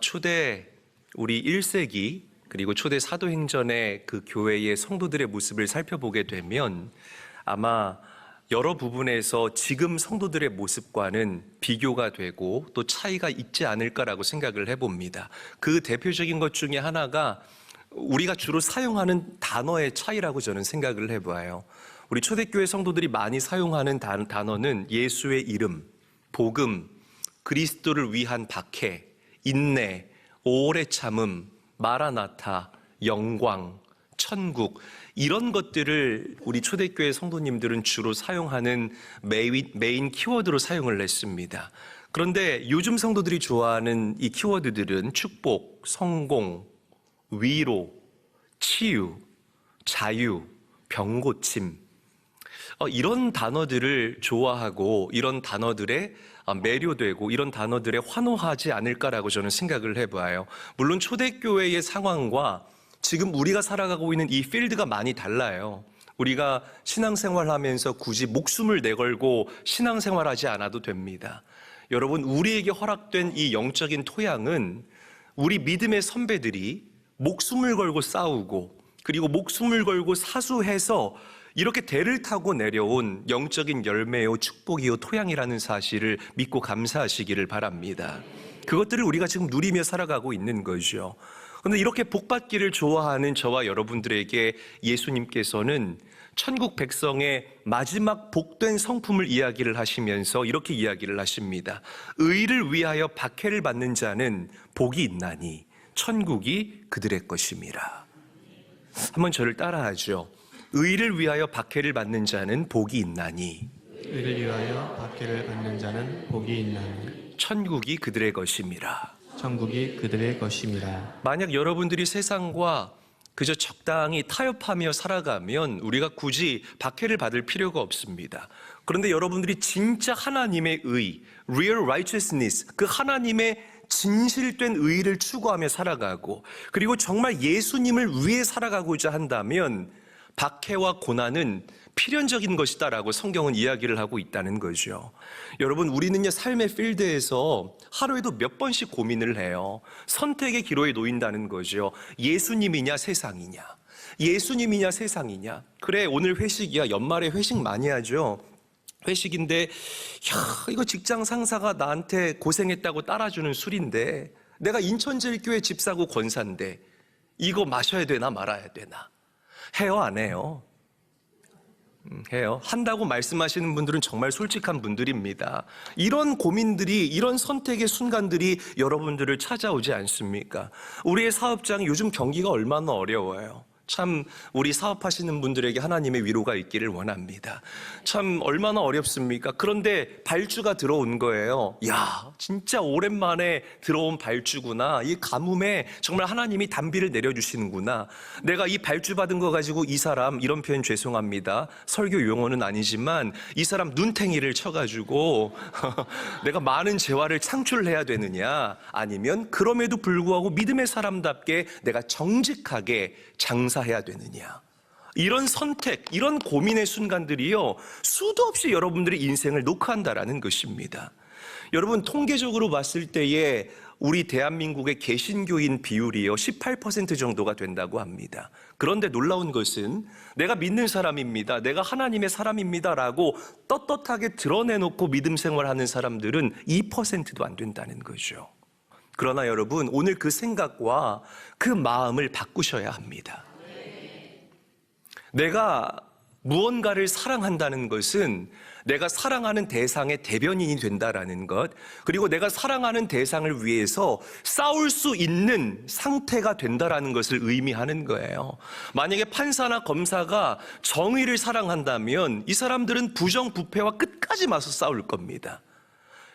초대 우리 1세기 그리고 초대 사도행전의 그 교회의 성도들의 모습을 살펴보게 되면 아마 여러 부분에서 지금 성도들의 모습과는 비교가 되고 또 차이가 있지 않을까라고 생각을 해봅니다. 그 대표적인 것 중에 하나가 우리가 주로 사용하는 단어의 차이라고 저는 생각을 해봐요. 우리 초대교회 성도들이 많이 사용하는 단어는 예수의 이름, 복음, 그리스도를 위한 박해, 인내, 오래 참음, 마라나타, 영광, 천국, 이런 것들을 우리 초대교회 성도님들은 주로 사용하는 메인 키워드로 사용을 했습니다. 그런데 요즘 성도들이 좋아하는 이 키워드들은 축복, 성공, 위로, 치유, 자유, 병고침, 이런 단어들을 좋아하고 이런 단어들에 매료되고 이런 단어들에 환호하지 않을까라고 저는 생각을 해봐요. 물론 초대교회의 상황과 지금 우리가 살아가고 있는 이 필드가 많이 달라요. 우리가 신앙생활하면서 굳이 목숨을 내걸고 신앙생활하지 않아도 됩니다. 여러분, 우리에게 허락된 이 영적인 토양은 우리 믿음의 선배들이 목숨을 걸고 싸우고 그리고 목숨을 걸고 사수해서 이렇게 대를 타고 내려온 영적인 열매요 축복이요 토양이라는 사실을 믿고 감사하시기를 바랍니다. 그것들을 우리가 지금 누리며 살아가고 있는 거죠. 그런데 이렇게 복받기를 좋아하는 저와 여러분들에게 예수님께서는 천국 백성의 마지막 복된 성품을 이야기를 하시면서 이렇게 이야기를 하십니다. 의를 위하여 박해를 받는 자는 복이 있나니 천국이 그들의 것임이라. 한번 저를 따라하죠. 의를 위하여 박해를 받는 자는 복이 있나니 의를 위하여 박해를 받는 자는 복이 있나니 천국이 그들의 것임이라. 천국이 그들의 것임이라. 만약 여러분들이 세상과 그저 적당히 타협하며 살아가면 우리가 굳이 박해를 받을 필요가 없습니다. 그런데 여러분들이 진짜 하나님의 의, real righteousness, 그 하나님의 진실된 의를 추구하며 살아가고 그리고 정말 예수님을 위해 살아가고자 한다면 박해와 고난은 필연적인 것이다라고 성경은 이야기를 하고 있다는 거죠. 여러분, 우리는요 삶의 필드에서 하루에도 몇 번씩 고민을 해요. 선택의 기로에 놓인다는 거죠. 예수님이냐 세상이냐, 예수님이냐 세상이냐. 그래, 오늘 회식이야. 연말에 회식 많이 하죠. 회식인데 이거 직장 상사가 나한테 고생했다고 따라주는 술인데 내가 인천제일교회 집사고 권사인데 이거 마셔야 되나 말아야 되나. 해요, 안 해요? 해요. 한다고 말씀하시는 분들은 정말 솔직한 분들입니다. 이런 고민들이, 이런 선택의 순간들이 여러분들을 찾아오지 않습니까? 우리의 사업장이 요즘 경기가 얼마나 어려워요. 참 우리 사업하시는 분들에게 하나님의 위로가 있기를 원합니다. 참 얼마나 어렵습니까? 그런데 발주가 들어온 거예요. 야, 진짜 오랜만에 들어온 발주구나. 이 가뭄에 정말 하나님이 단비를 내려주시는구나. 내가 이 발주 받은 거 가지고 이 사람, 이런 표현 죄송합니다. 설교 용어는 아니지만 이 사람 눈탱이를 쳐가지고 내가 많은 재화를 창출해야 되느냐, 아니면 그럼에도 불구하고 믿음의 사람답게 내가 정직하게 장사해야 되느냐. 이런 선택, 이런 고민의 순간들이요 수도 없이 여러분들의 인생을 녹화한다라는 것입니다. 여러분, 통계적으로 봤을 때에 우리 대한민국의 개신교인 비율이요 18% 정도가 된다고 합니다. 그런데 놀라운 것은 내가 믿는 사람입니다, 내가 하나님의 사람입니다 라고 떳떳하게 드러내놓고 믿음 생활하는 사람들은 2%도 안 된다는 거죠. 그러나 여러분, 오늘 그 생각과 그 마음을 바꾸셔야 합니다. 내가 무언가를 사랑한다는 것은 내가 사랑하는 대상의 대변인이 된다라는 것, 그리고 내가 사랑하는 대상을 위해서 싸울 수 있는 상태가 된다라는 것을 의미하는 거예요. 만약에 판사나 검사가 정의를 사랑한다면 이 사람들은 부정부패와 끝까지 맞서 싸울 겁니다.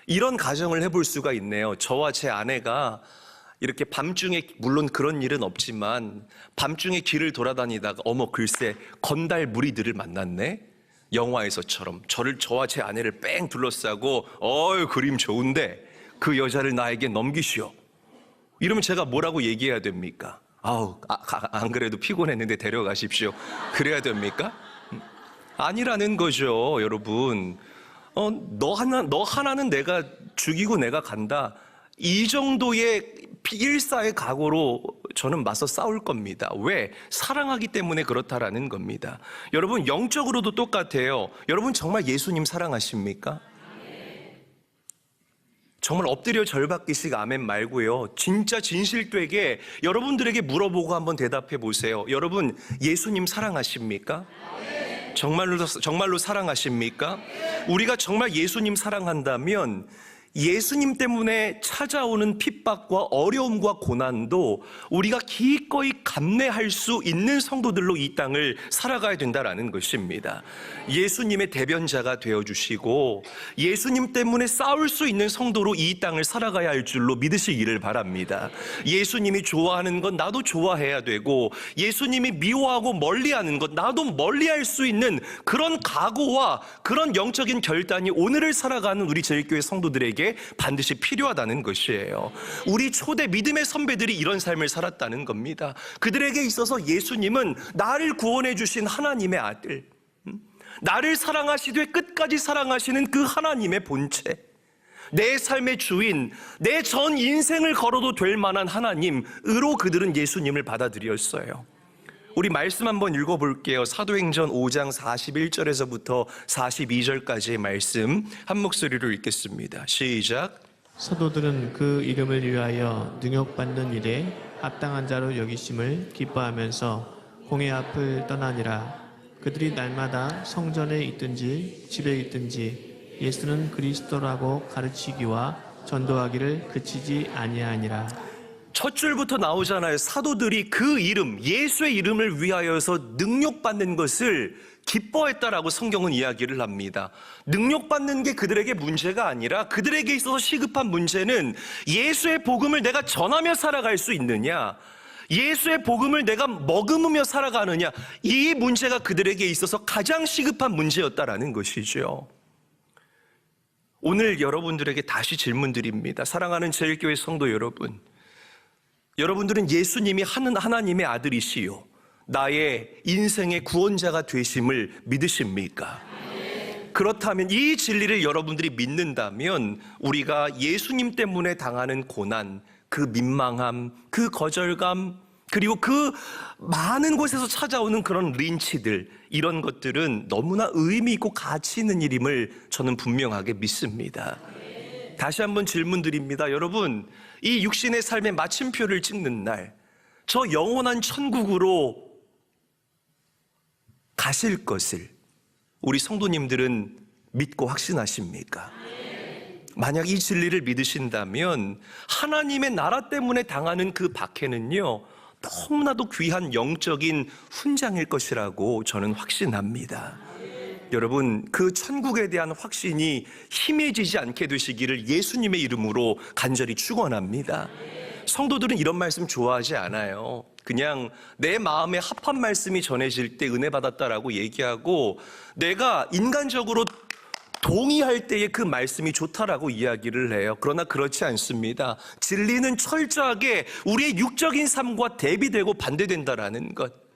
이런 가정을 해볼 수가 있네요. 저와 제 아내가 이렇게 밤중에, 물론 그런 일은 없지만 밤중에 길을 돌아다니다가 어머 글쎄 건달 무리들을 만났네. 영화에서처럼 저와 제 아내를 뺑 둘러싸고 그림 좋은데 그 여자를 나에게 넘기시오. 이러면 제가 뭐라고 얘기해야 됩니까? 안 그래도 피곤했는데 데려가십시오. 그래야 됩니까? 아니라는 거죠, 여러분. 너 하나는 내가 죽이고 내가 간다. 이 정도의 필사의 각오로 저는 맞서 싸울 겁니다. 왜? 사랑하기 때문에 그렇다라는 겁니다. 여러분, 영적으로도 똑같아요. 여러분 정말 예수님 사랑하십니까? 정말 엎드려 절박기식 아멘 말고요. 진짜 진실되게 여러분들에게 물어보고 한번 대답해 보세요. 여러분 예수님 사랑하십니까? 정말로 사랑하십니까? 우리가 정말 예수님 사랑한다면 예수님 때문에 찾아오는 핍박과 어려움과 고난도 우리가 기꺼이 감내할 수 있는 성도들로 이 땅을 살아가야 된다라는 것입니다. 예수님의 대변자가 되어주시고 예수님 때문에 싸울 수 있는 성도로 이 땅을 살아가야 할 줄로 믿으시기를 바랍니다. 예수님이 좋아하는 것 나도 좋아해야 되고 예수님이 미워하고 멀리하는 것 나도 멀리할 수 있는 그런 각오와 그런 영적인 결단이 오늘을 살아가는 우리 제일교회 성도들에게 반드시 필요하다는 것이에요. 우리 초대 믿음의 선배들이 이런 삶을 살았다는 겁니다. 그들에게 있어서 예수님은 나를 구원해 주신 하나님의 아들, 나를 사랑하시되 끝까지 사랑하시는 그 하나님의 본체, 내 삶의 주인, 내 전 인생을 걸어도 될 만한 하나님으로 그들은 예수님을 받아들였어요. 우리 말씀 한번 읽어볼게요. 사도행전 5장 41절에서부터 42절까지의 말씀 한 목소리로 읽겠습니다. 시작. 사도들은 그 이름을 위하여 능욕받는 일에 합당한 자로 여기심을 기뻐하면서 공회 앞을 떠나니라. 그들이 날마다 성전에 있든지 집에 있든지 예수는 그리스도라고 가르치기와 전도하기를 그치지 아니하니라. 첫 줄부터 나오잖아요. 사도들이 그 이름, 예수의 이름을 위하여서 능욕받는 것을 기뻐했다라고 성경은 이야기를 합니다. 능욕받는 게 그들에게 문제가 아니라 그들에게 있어서 시급한 문제는 예수의 복음을 내가 전하며 살아갈 수 있느냐, 예수의 복음을 내가 머금으며 살아가느냐, 이 문제가 그들에게 있어서 가장 시급한 문제였다라는 것이죠. 오늘 여러분들에게 다시 질문드립니다. 사랑하는 제일교회 성도 여러분, 여러분들은 예수님이 하나님의 아들이시요 나의 인생의 구원자가 되심을 믿으십니까? 그렇다면 이 진리를 여러분들이 믿는다면 우리가 예수님 때문에 당하는 고난, 그 민망함, 그 거절감, 그리고 그 많은 곳에서 찾아오는 그런 린치들, 이런 것들은 너무나 의미 있고 가치 있는 일임을 저는 분명하게 믿습니다. 다시 한번 질문 드립니다. 여러분, 이 육신의 삶의 마침표를 찍는 날, 저 영원한 천국으로 가실 것을 우리 성도님들은 믿고 확신하십니까? 만약 이 진리를 믿으신다면 하나님의 나라 때문에 당하는 그 박해는요, 너무나도 귀한 영적인 훈장일 것이라고 저는 확신합니다. 여러분, 그 천국에 대한 확신이 희미해지지 않게 되시기를 예수님의 이름으로 간절히 축원합니다. 성도들은 이런 말씀 좋아하지 않아요. 그냥 내 마음에 합한 말씀이 전해질 때 은혜 받았다라고 얘기하고 내가 인간적으로 동의할 때에 그 말씀이 좋다라고 이야기를 해요. 그러나 그렇지 않습니다. 진리는 철저하게 우리의 육적인 삶과 대비되고 반대된다라는 것.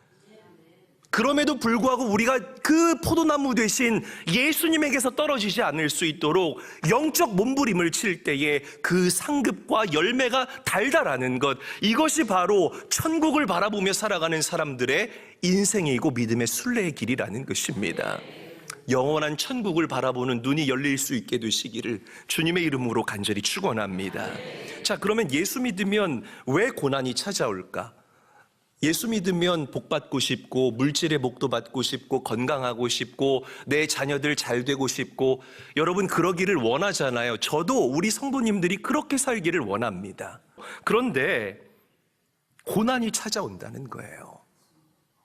그럼에도 불구하고 우리가 그 포도나무 되신 예수님에게서 떨어지지 않을 수 있도록 영적 몸부림을 칠 때에 그 상급과 열매가 달달하는 것, 이것이 바로 천국을 바라보며 살아가는 사람들의 인생이고 믿음의 순례의 길이라는 것입니다. 영원한 천국을 바라보는 눈이 열릴 수 있게 되시기를 주님의 이름으로 간절히 축원합니다. 자, 그러면 예수 믿으면 왜 고난이 찾아올까? 예수 믿으면 복 받고 싶고 물질의 복도 받고 싶고 건강하고 싶고 내 자녀들 잘 되고 싶고 여러분 그러기를 원하잖아요. 저도 우리 성도님들이 그렇게 살기를 원합니다. 그런데 고난이 찾아온다는 거예요.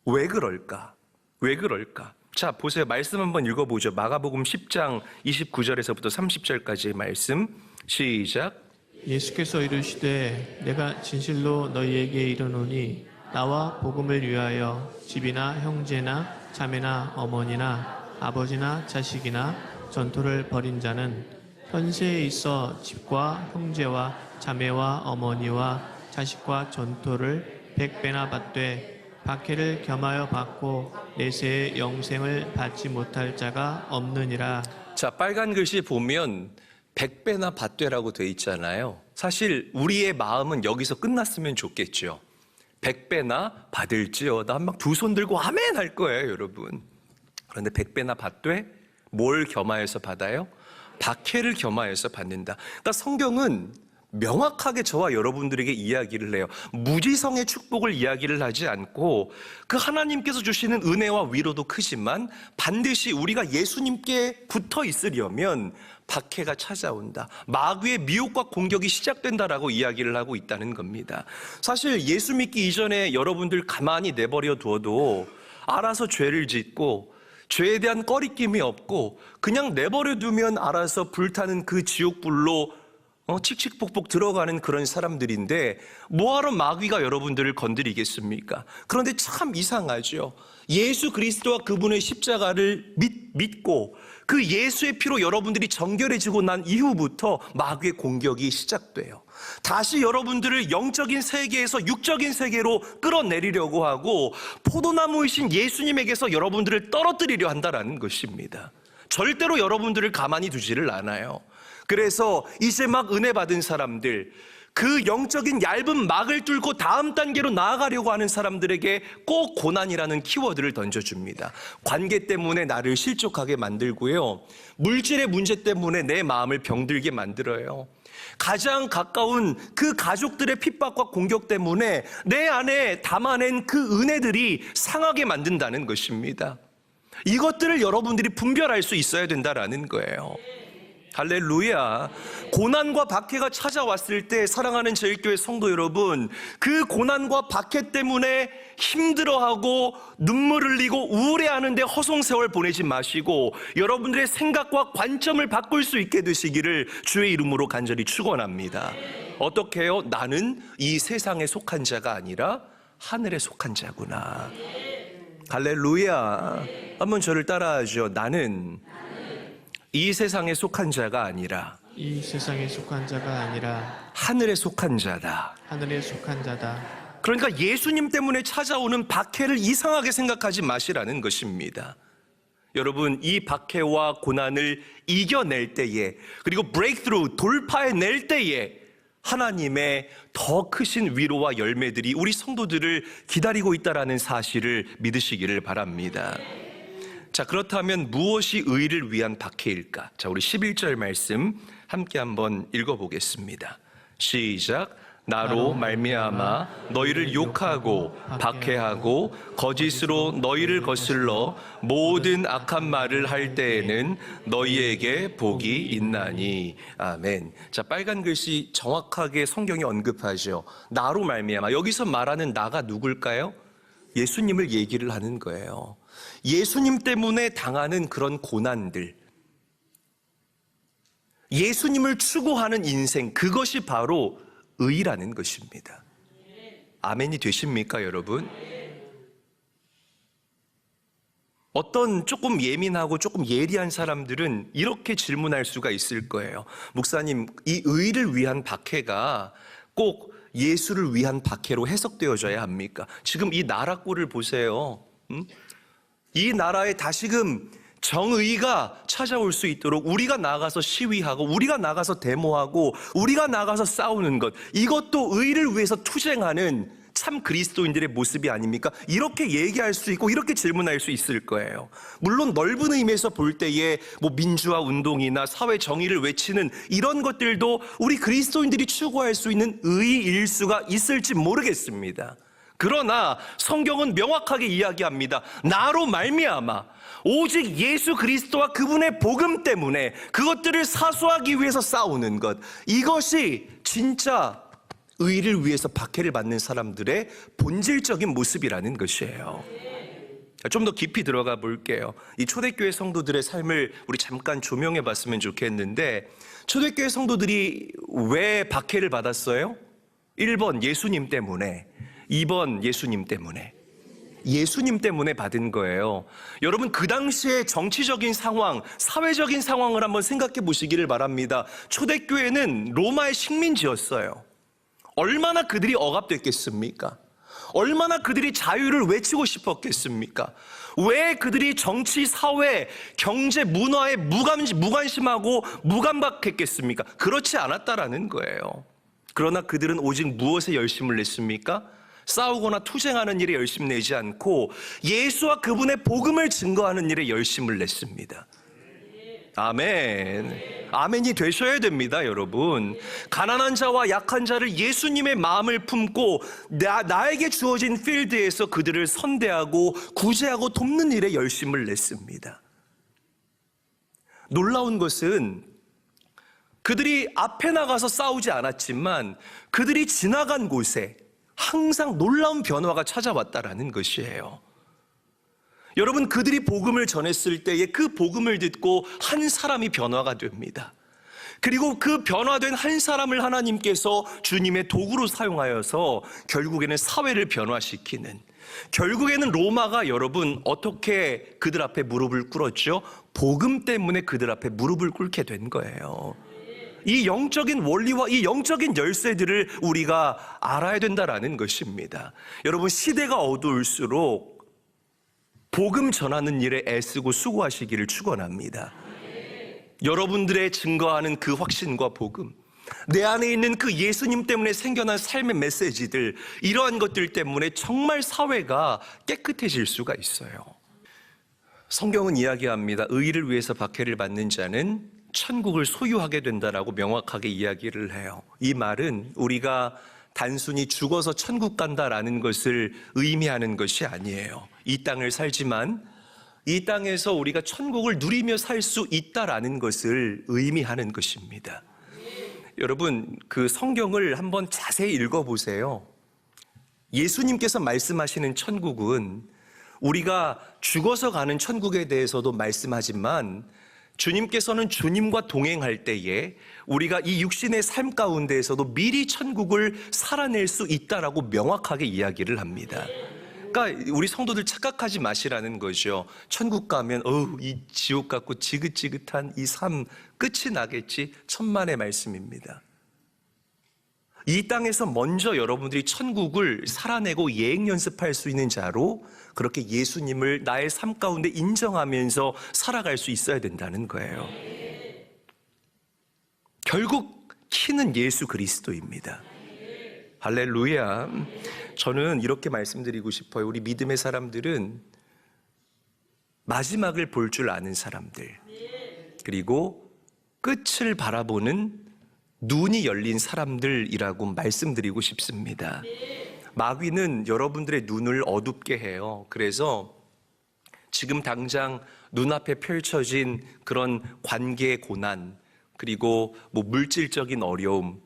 왜 그럴까? 왜 그럴까? 자, 보세요. 말씀 한번 읽어보죠. 마가복음 10장 29절에서부터 30절까지의 말씀 시작. 예수께서 이르시되 내가 진실로 너희에게 이르노니 나와 복음을 위하여 집이나 형제나 자매나 어머니나 아버지나 자식이나 전토를 벌인 자는 현세에 있어 집과 형제와 자매와 어머니와 자식과 전토를 100배나 받되 박해를 겸하여 받고 내세의 영생을 받지 못할 자가 없느니라. 자, 빨간 글씨 보면 100배나 받되라고 돼 있잖아요. 사실 우리의 마음은 여기서 끝났으면 좋겠죠. 100배나 받을지어다 막 두 손 들고 아멘 할 거예요, 여러분. 그런데 100배나 받되 뭘 겸하여서 받아요? 박해를 겸하여서 받는다. 그러니까 성경은 명확하게 저와 여러분들에게 이야기를 해요. 무지성의 축복을 이야기를 하지 않고 그 하나님께서 주시는 은혜와 위로도 크지만 반드시 우리가 예수님께 붙어 있으려면 박해가 찾아온다. 마귀의 미혹과 공격이 시작된다라고 이야기를 하고 있다는 겁니다. 사실 예수 믿기 이전에 여러분들 가만히 내버려 두어도 알아서 죄를 짓고 죄에 대한 꺼리낌이 없고 그냥 내버려 두면 알아서 불타는 그 지옥불로 칙칙폭폭 들어가는 그런 사람들인데 뭐하러 마귀가 여러분들을 건드리겠습니까? 그런데 참 이상하죠. 예수 그리스도와 그분의 십자가를 믿고 그 예수의 피로 여러분들이 정결해지고 난 이후부터 마귀의 공격이 시작돼요. 다시 여러분들을 영적인 세계에서 육적인 세계로 끌어내리려고 하고 포도나무이신 예수님에게서 여러분들을 떨어뜨리려 한다는 것입니다. 절대로 여러분들을 가만히 두지를 않아요. 그래서 이제 막 은혜 받은 사람들, 그 영적인 얇은 막을 뚫고 다음 단계로 나아가려고 하는 사람들에게 꼭 고난이라는 키워드를 던져줍니다. 관계 때문에 나를 실족하게 만들고요, 물질의 문제 때문에 내 마음을 병들게 만들어요. 가장 가까운 그 가족들의 핍박과 공격 때문에 내 안에 담아낸 그 은혜들이 상하게 만든다는 것입니다. 이것들을 여러분들이 분별할 수 있어야 된다라는 거예요. 할렐루야. 고난과 박해가 찾아왔을 때 사랑하는 제일교회 성도 여러분, 그 고난과 박해 때문에 힘들어하고 눈물 흘리고 우울해하는데 허송세월 보내지 마시고 여러분들의 생각과 관점을 바꿀 수 있게 되시기를 주의 이름으로 간절히 축원합니다. 어떻게 해요? 나는 이 세상에 속한 자가 아니라 하늘에 속한 자구나. 할렐루야. 한번 저를 따라하죠. 나는 이 세상에 속한 자가 아니라 이 세상에 속한 자가 아니라 하늘에 속한 자다. 하늘에 속한 자다. 그러니까 예수님 때문에 찾아오는 박해를 이상하게 생각하지 마시라는 것입니다. 여러분, 이 박해와 고난을 이겨낼 때에, 그리고 브레이크스루, 돌파해낼 때에 하나님의 더 크신 위로와 열매들이 우리 성도들을 기다리고 있다는 사실을 믿으시기를 바랍니다. 자, 그렇다면 무엇이 의를 위한 박해일까? 자, 우리 11절 말씀 함께 한번 읽어보겠습니다. 시작. 나로 말미암아 너희를 욕하고 박해하고 거짓으로 너희를 거슬러 모든 악한 말을 할 때에는 너희에게 복이 있나니. 아멘. 자, 빨간 글씨 정확하게 성경이 언급하죠. 나로 말미암아. 여기서 말하는 나가 누굴까요? 예수님을 얘기를 하는 거예요. 예수님 때문에 당하는 그런 고난들, 예수님을 추구하는 인생, 그것이 바로 의라는 것입니다. 아멘이 되십니까, 여러분? 어떤 조금 예민하고 조금 예리한 사람들은 이렇게 질문할 수가 있을 거예요. 목사님, 이 의를 위한 박해가 꼭 예수를 위한 박해로 해석되어져야 합니까? 지금 이 나라 꼴을 보세요. 이 나라에 다시금 정의가 찾아올 수 있도록 우리가 나가서 시위하고 우리가 나가서 데모하고 우리가 나가서 싸우는 것, 이것도 의를 위해서 투쟁하는 참 그리스도인들의 모습이 아닙니까? 이렇게 얘기할 수 있고 이렇게 질문할 수 있을 거예요. 물론 넓은 의미에서 볼 때에 뭐 민주화 운동이나 사회 정의를 외치는 이런 것들도 우리 그리스도인들이 추구할 수 있는 의일 수가 있을지 모르겠습니다. 그러나 성경은 명확하게 이야기합니다. 나로 말미암아 오직 예수 그리스도와 그분의 복음 때문에 그것들을 사수하기 위해서 싸우는 것, 이것이 진짜 의를 위해서 박해를 받는 사람들의 본질적인 모습이라는 것이에요. 좀 더 깊이 들어가 볼게요. 이 초대교회 성도들의 삶을 우리 잠깐 조명해 봤으면 좋겠는데, 초대교회 성도들이 왜 박해를 받았어요? 1번 예수님 때문에, 2번 예수님 때문에. 예수님 때문에 받은 거예요. 여러분, 그 당시의 정치적인 상황, 사회적인 상황을 한번 생각해 보시기를 바랍니다. 초대교회는 로마의 식민지였어요. 얼마나 그들이 억압됐겠습니까? 얼마나 그들이 자유를 외치고 싶었겠습니까? 왜 그들이 정치, 사회, 경제, 문화에 무관심하고 무감각했겠습니까? 그렇지 않았다라는 거예요. 그러나 그들은 오직 무엇에 열심을 냈습니까? 싸우거나 투쟁하는 일에 열심 내지 않고 예수와 그분의 복음을 증거하는 일에 열심을 냈습니다. 아멘. 아멘이 되셔야 됩니다, 여러분. 가난한 자와 약한 자를 예수님의 마음을 품고 나에게 주어진 필드에서 그들을 선대하고 구제하고 돕는 일에 열심을 냈습니다. 놀라운 것은 그들이 앞에 나가서 싸우지 않았지만 그들이 지나간 곳에 항상 놀라운 변화가 찾아왔다라는 것이에요. 여러분, 그들이 복음을 전했을 때에 그 복음을 듣고 한 사람이 변화가 됩니다. 그리고 그 변화된 한 사람을 하나님께서 주님의 도구로 사용하여서 결국에는 사회를 변화시키는, 결국에는 로마가 여러분 어떻게 그들 앞에 무릎을 꿇었죠? 복음 때문에 그들 앞에 무릎을 꿇게 된 거예요. 이 영적인 원리와 이 영적인 열쇠들을 우리가 알아야 된다라는 것입니다. 여러분, 시대가 어두울수록 복음 전하는 일에 애쓰고 수고하시기를 축원합니다. 여러분들의 증거하는 그 확신과 복음, 내 안에 있는 그 예수님 때문에 생겨난 삶의 메시지들, 이러한 것들 때문에 정말 사회가 깨끗해질 수가 있어요. 성경은 이야기합니다. 의를 위해서 박해를 받는 자는 천국을 소유하게 된다라고 명확하게 이야기를 해요. 이 말은 우리가 단순히 죽어서 천국 간다라는 것을 의미하는 것이 아니에요. 이 땅을 살지만 이 땅에서 우리가 천국을 누리며 살 수 있다라는 것을 의미하는 것입니다. 여러분, 그 성경을 한번 자세히 읽어보세요. 예수님께서 말씀하시는 천국은 우리가 죽어서 가는 천국에 대해서도 말씀하지만 주님께서는 주님과 동행할 때에 우리가 이 육신의 삶 가운데에서도 미리 천국을 살아낼 수 있다라고 명확하게 이야기를 합니다. 그러니까 우리 성도들 착각하지 마시라는 거죠. 천국 가면 이 지옥 같고 지긋지긋한 이 삶 끝이 나겠지, 천만의 말씀입니다. 이 땅에서 먼저 여러분들이 천국을 살아내고 예행 연습할 수 있는 자로 그렇게 예수님을 나의 삶 가운데 인정하면서 살아갈 수 있어야 된다는 거예요. 결국 키는 예수 그리스도입니다. 할렐루야. 저는 이렇게 말씀드리고 싶어요. 우리 믿음의 사람들은 마지막을 볼 줄 아는 사람들, 그리고 끝을 바라보는 눈이 열린 사람들이라고 말씀드리고 싶습니다. 마귀는 여러분들의 눈을 어둡게 해요. 그래서 지금 당장 눈앞에 펼쳐진 그런 관계의 고난, 그리고 물질적인 어려움,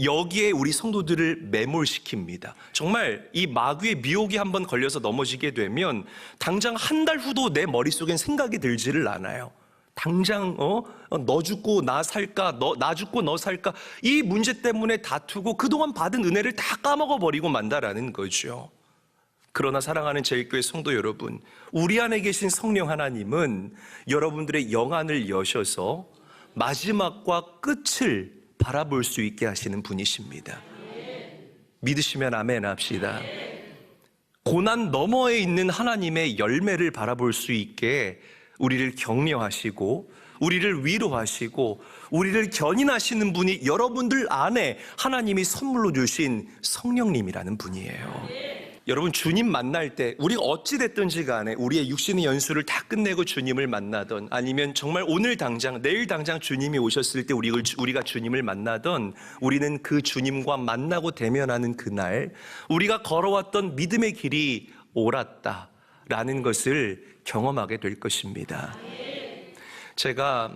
여기에 우리 성도들을 매몰시킵니다. 정말 이 마귀의 미혹이 한번 걸려서 넘어지게 되면 당장 한 달 후도 내 머릿속엔 생각이 들지를 않아요. 당장 너 죽고 나 살까, 나 죽고 너 살까, 이 문제 때문에 다투고 그동안 받은 은혜를 다 까먹어버리고 만다라는 거죠. 그러나 사랑하는 제일교회 성도 여러분, 우리 안에 계신 성령 하나님은 여러분들의 영안을 여셔서 마지막과 끝을 바라볼 수 있게 하시는 분이십니다. 믿으시면 아멘 합시다. 고난 너머에 있는 하나님의 열매를 바라볼 수 있게 우리를 격려하시고 우리를 위로하시고 우리를 견인하시는 분이 여러분들 안에 하나님이 선물로 주신 성령님이라는 분이에요. 여러분, 주님 만날 때 우리가 어찌 됐든지 간에 우리의 육신의 연수를 다 끝내고 주님을 만나던, 아니면 정말 오늘 당장 내일 당장 주님이 오셨을 때 우리가 주님을 만나던, 우리는 그 주님과 만나고 대면하는 그날 우리가 걸어왔던 믿음의 길이 옳았다라는 것을 경험하게 될 것입니다. 제가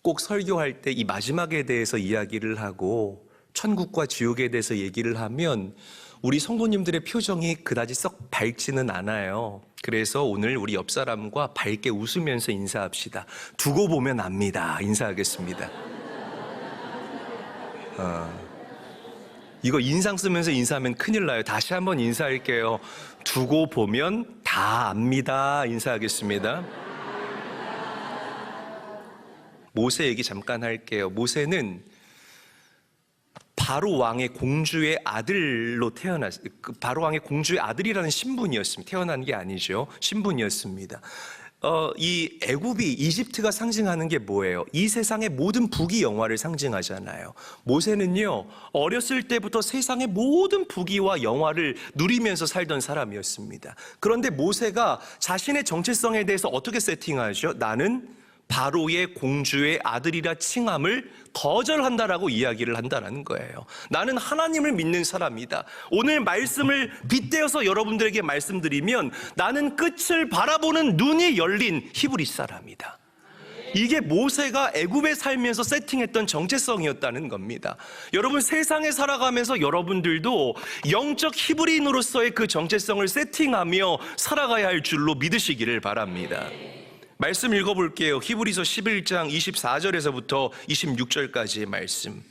꼭 설교할 때 이 마지막에 대해서 이야기를 하고 천국과 지옥에 대해서 얘기를 하면 우리 성도님들의 표정이 그다지 썩 밝지는 않아요. 그래서 오늘 우리 옆 사람과 밝게 웃으면서 인사합시다. 두고 보면 압니다. 인사하겠습니다. 이거 인상 쓰면서 인사하면 큰일 나요. 다시 한번 인사할게요. 두고 보면 다 압니다. 인사하겠습니다. 모세 얘기 잠깐 할게요. 모세는 바로 왕의 공주의 아들로 바로 왕의 공주의 아들이라는 신분이었습니다. 태어난 게 아니죠. 신분이었습니다. 이 애굽이 이집트가 상징하는 게 뭐예요? 이 세상의 모든 부귀 영화를 상징하잖아요. 모세는요, 어렸을 때부터 세상의 모든 부귀와 영화를 누리면서 살던 사람이었습니다. 그런데 모세가 자신의 정체성에 대해서 어떻게 세팅하죠? 나는 바로의 공주의 아들이라 칭함을 거절한다라고 이야기를 한다는 거예요. 나는 하나님을 믿는 사람이다. 오늘 말씀을 빗대어서 여러분들에게 말씀드리면 나는 끝을 바라보는 눈이 열린 히브리 사람이다. 이게 모세가 애굽에 살면서 세팅했던 정체성이었다는 겁니다. 여러분, 세상에 살아가면서 여러분들도 영적 히브리인으로서의 그 정체성을 세팅하며 살아가야 할 줄로 믿으시기를 바랍니다. 말씀 읽어볼게요. 히브리서 11장 24절에서부터 26절까지의 말씀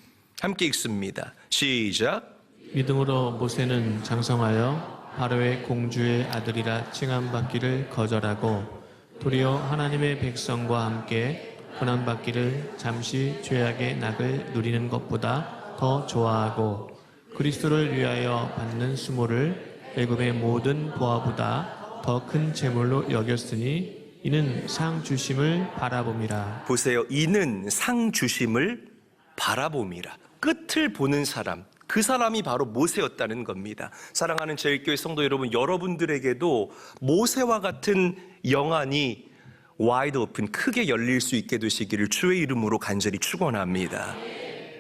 함께 읽습니다. 시작. 믿음으로 모세는 장성하여 바로의 공주의 아들이라 칭함받기를 거절하고 도리어 하나님의 백성과 함께 고난받기를 잠시 죄악의 낙을 누리는 것보다 더 좋아하고 그리스도를 위하여 받는 수모를 애굽의 모든 보화보다 더 큰 재물로 여겼으니 이는 상 주심을 바라봄이라. 보세요. 이는 상 주심을 바라봄이라. 끝을 보는 사람, 그 사람이 바로 모세였다는 겁니다. 사랑하는 제일교회 성도 여러분, 여러분들에게도 모세와 같은 영안이 와이드 오픈, 크게 열릴 수 있게 되시기를 주의 이름으로 간절히 축원합니다.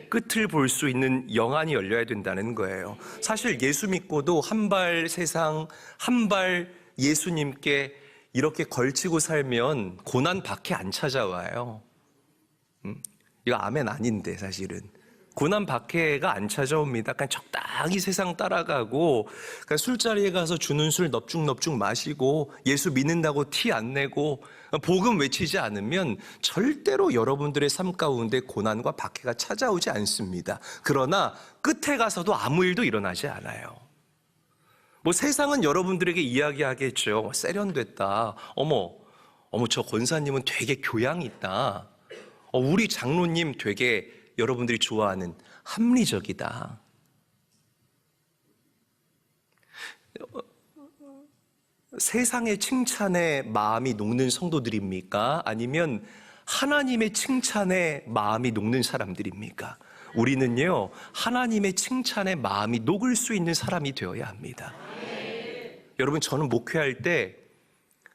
끝을 볼 수 있는 영안이 열려야 된다는 거예요. 사실 예수 믿고도 한 발 세상, 한 발 예수님께 이렇게 걸치고 살면 고난 밖에 안 찾아와요. 이거 아멘 아닌데 사실은. 고난 밖에가 안 찾아옵니다. 그냥 적당히 세상 따라가고 그냥 술자리에 가서 주는 술 넙죽넙죽 마시고 예수 믿는다고 티 안 내고 복음 외치지 않으면 절대로 여러분들의 삶 가운데 고난과 박해가 찾아오지 않습니다. 그러나 끝에 가서도 아무 일도 일어나지 않아요. 뭐 세상은 여러분들에게 이야기하겠죠. 세련됐다. 어머 저 권사님은 되게 교양 있다. 우리 장로님 되게 여러분들이 좋아하는 합리적이다. 세상의 칭찬에 마음이 녹는 성도들입니까? 아니면 하나님의 칭찬에 마음이 녹는 사람들입니까? 우리는요, 하나님의 칭찬에 마음이 녹을 수 있는 사람이 되어야 합니다. 여러분, 저는 목회할 때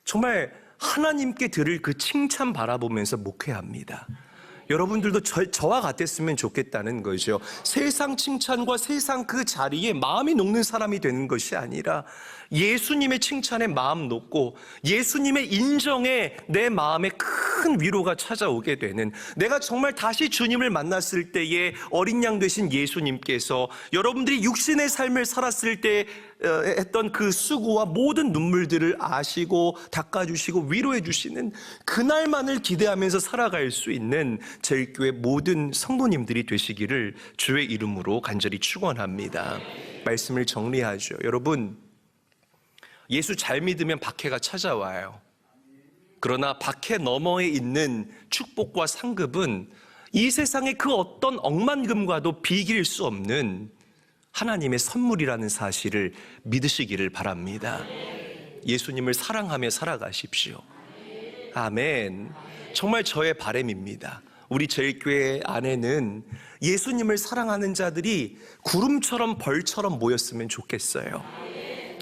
정말 하나님께 들을 그 칭찬 바라보면서 목회합니다. 여러분들도 저와 같았으면 좋겠다는 거죠. 세상 칭찬과 세상 그 자리에 마음이 녹는 사람이 되는 것이 아니라 예수님의 칭찬에 마음 녹고 예수님의 인정에 내 마음에 큰 위로가 찾아오게 되는, 내가 정말 다시 주님을 만났을 때에 어린 양 되신 예수님께서 여러분들이 육신의 삶을 살았을 때 했던 그 수고와 모든 눈물들을 아시고 닦아주시고 위로해 주시는 그날만을 기대하면서 살아갈 수 있는 제일교회 모든 성도님들이 되시기를 주의 이름으로 간절히 축원합니다. 말씀을 정리하죠. 여러분, 예수 잘 믿으면 박해가 찾아와요. 그러나 박해 너머에 있는 축복과 상급은 이 세상의 그 어떤 억만금과도 비길 수 없는 하나님의 선물이라는 사실을 믿으시기를 바랍니다. 예수님을 사랑하며 살아가십시오. 아멘. 정말 저의 바람입니다. 우리 제일교회 안에는 예수님을 사랑하는 자들이 구름처럼 벌처럼 모였으면 좋겠어요.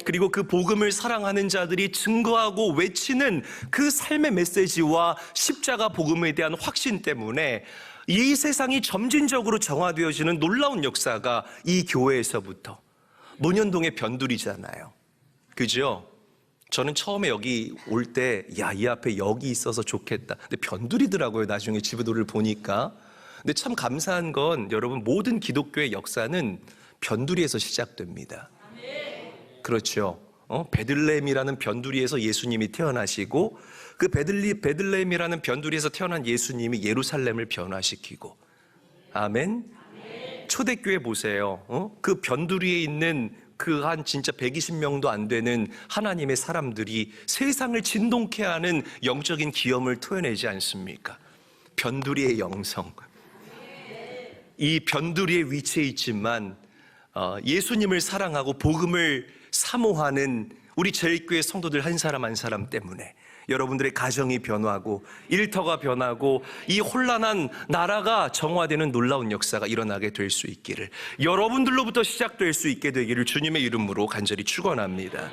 그리고 그 복음을 사랑하는 자들이 증거하고 외치는 그 삶의 메시지와 십자가 복음에 대한 확신 때문에 이 세상이 점진적으로 정화되어지는 놀라운 역사가 이 교회에서부터, 문현동의 변두리잖아요. 그죠? 저는 처음에 여기 올 때 이 앞에 여기 있어서 좋겠다. 근데 변두리더라고요. 나중에 지도를 보니까. 근데 참 감사한 건 여러분, 모든 기독교의 역사는 변두리에서 시작됩니다. 그렇죠. 베들레헴이라는 변두리에서 예수님이 태어나시고 그 베들레헴이라는 변두리에서 태어난 예수님이 예루살렘을 변화시키고, 아멘. 초대교회 보세요. 그 변두리에 있는 그 한 진짜 120명도 안 되는 하나님의 사람들이 세상을 진동케 하는 영적인 기염을 토해내지 않습니까? 변두리의 영성. 이 변두리에 위치해 있지만 예수님을 사랑하고 복음을 사모하는 우리 제일교회 성도들 한 사람 한 사람 때문에 여러분들의 가정이 변화하고 일터가 변하고 이 혼란한 나라가 정화되는 놀라운 역사가 일어나게 될 수 있기를, 여러분들로부터 시작될 수 있게 되기를 주님의 이름으로 간절히 축원합니다.